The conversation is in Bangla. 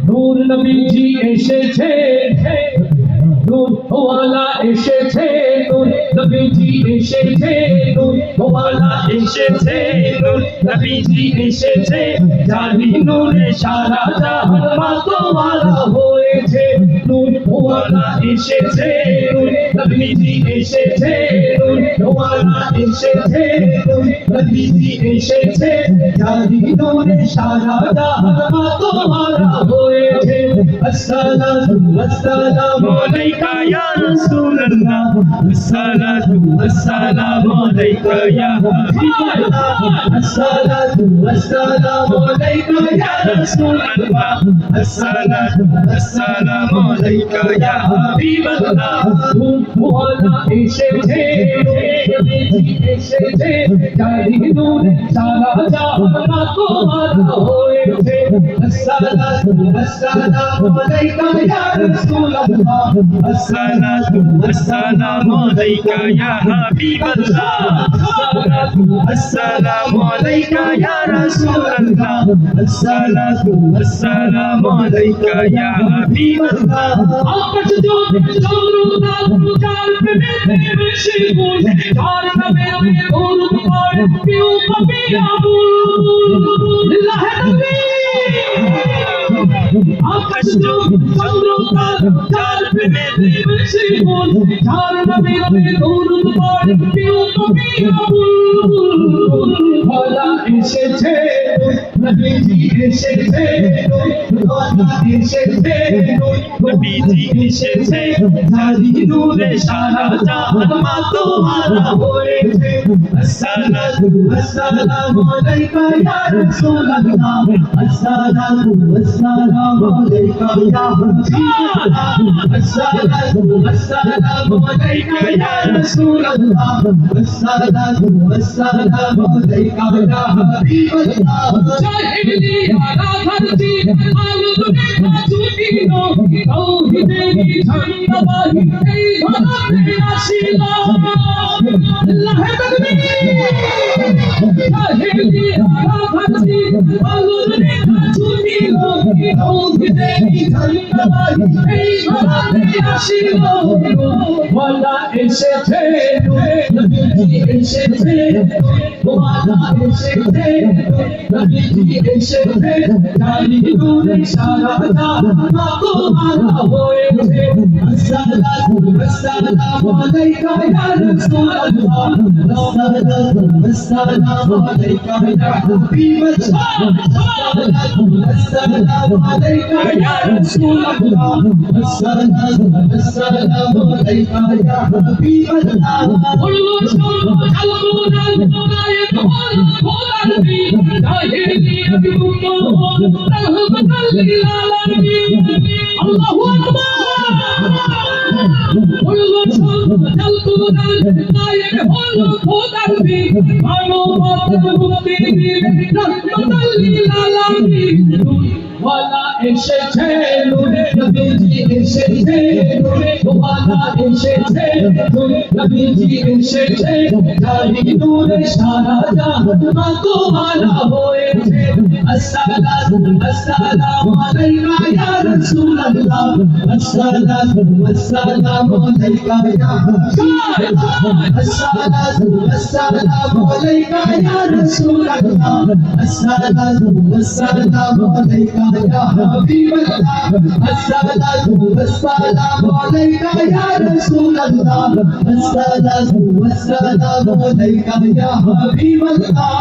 নূর নবীজি এসেছে, নূর ওয়ালা এসেছে, নূর নবীজি এসেছে, নূর ওয়ালা এসেছে, নূর নবীজি এসেছে, জানি নূরে সারা জাহান মাতোয়ারা হয়েছে। নূর ওয়ালা এসেছে, নূর নবীজি এসেছে, নূর ওয়ালা এসেছে, নূর নবীজি এসেছে, জানি নূরে সারা জাহান মাতোয়ারা হয়েছে। আসসালাতু ওয়াসসালামু আলাইকা ইয়া রাসূলুল্লাহ, আসসালাতু ওয়াসসালামু আলাইকা ইয়া হাবিবাল্লাহ, আসসালাতু ওয়াসসালামু আলাইকা ইয়া রাসূলুল্লাহ, আসসালাতু ওয়াসসালামু আলাইকা ইয়া হাবিবাল্লাহ। ওয়ালা এসেছে, নবীজি এসেছে, জানি নূরে সারা জাহান মাতোয়ারা হয়েছে। আসসালাতু ওয়াসসালামু আলাইকা ইয়া রাসূলুল্লাহ, আসসালাতু ওয়াসসালামু আলাইকা ইয়া হাবিবাল্লাহ, আসসালাতু ওয়াসসালামু আলাইকা ইয়া রাসূলুল্লাহ, আসসালাতু ওয়াসসালামু আলাইকা ইয়া হাবিবাল্লাহ। আকাশ জমিন চন্দ্র তারা যার প্রেমে বেশি গুণ, যার নামে দরুদ পড়ে কেউ পাবে আবুল লিল্লাহি তাকবীর। আকাশ জমিন চন্দ্র তারা যার প্রেমে বেশি গুণ, যার নামে দরুদ পড়ে কেউ পাবে আবুল। ওয়ালা এসেছে, নবীজি এসেছে, ওয়ালা এসেছে, নবীজি এসেছে, জানি নূরে সারা জাহান মাতোয়ারা হয়েছে। আসসালাতু ওয়াসসালামু আলাইকা ইয়া রাসূলুল্লাহ, আসসালাতু ওয়াসসালামু আলাইকা ইয়া হাবিবাল্লাহ, আসসালাতু ওয়াসসালামু আলাইকা ইয়া রাসূলুল্লাহ, আসসালাতু ওয়াসসালামু আলাইকা ইয়া হাবিবাল্লাহ। জাহিলিয়া রাধারতি আলুদে কাজুকিনো, তাওহীদের ঝান্ডাবাহী এই ধরতে আসিল। লিল্লাহি তাকবীর। জাহিলিয়া রাধারতি আলুদে কাজুকিনো, তাওহীদের ঝান্ডাবাহী এই ধরতে আসিল। ওয়ালা এসেছে, নবীজি এসেছে, ওয়ালা এসেছে, নবীজি এসেছে, জানি নূরে সারা জাহান মাতোয়ারা হয়েছে। আসসালাতু ওয়াসসালামু আলাইকা ইয়া রাসূলুল্লাহ, আসসালাতু ওয়াসসালামু আলাইকা ইয়া হাবিবাল্লাহ, আসসালাতু ওয়াসসালামু আলাইকা ইয়া রাসূলুল্লাহ, আসসালাতু ওয়াসসালামু আলাইকা ইয়া হাবিবাল্লাহ। বললো শোনো আল-কুরআন নায়েব খোদার নবী, জাহিলিয়া বিমুক্ত রাহমাতাল লিল আলামিন। আল্লাহু আকবার। বললো শোনো আল-কুরআন নায়েব হলো খোদার নবী, মানবতার মুক্তি দিলেন রাহমাতাল লিল আলামিন। ওয়ালা এসেছে, নূরে নবীজি এসেছে, নূরে ওয়ালা এসেছে, নূরে নবীজি এসেছে, জানি নূরে সারা জাহান মাতোয়ারা হয়েছে। আসসালাতু ওয়াসসালামু আলাইকা ইয়া রাসূলুল্লাহ, আসসালাতু ওয়াসসালামু আলাইকা ইয়া হাবিবাল্লাহ, আসসালাতু ওয়াসসালামু আলাইকা ইয়া রাসূলুল্লাহ, আসসালাতু ওয়াসসালামু আলাইকা ইয়া হাবিবাল্লাহ, আসসালাতু ওয়াসসালামু আলাইকা ইয়া রাসূলুল্লাহ, আসসালাতু ওয়াসসালামু আলাইকা ইয়া হাবিবাল্লাহ।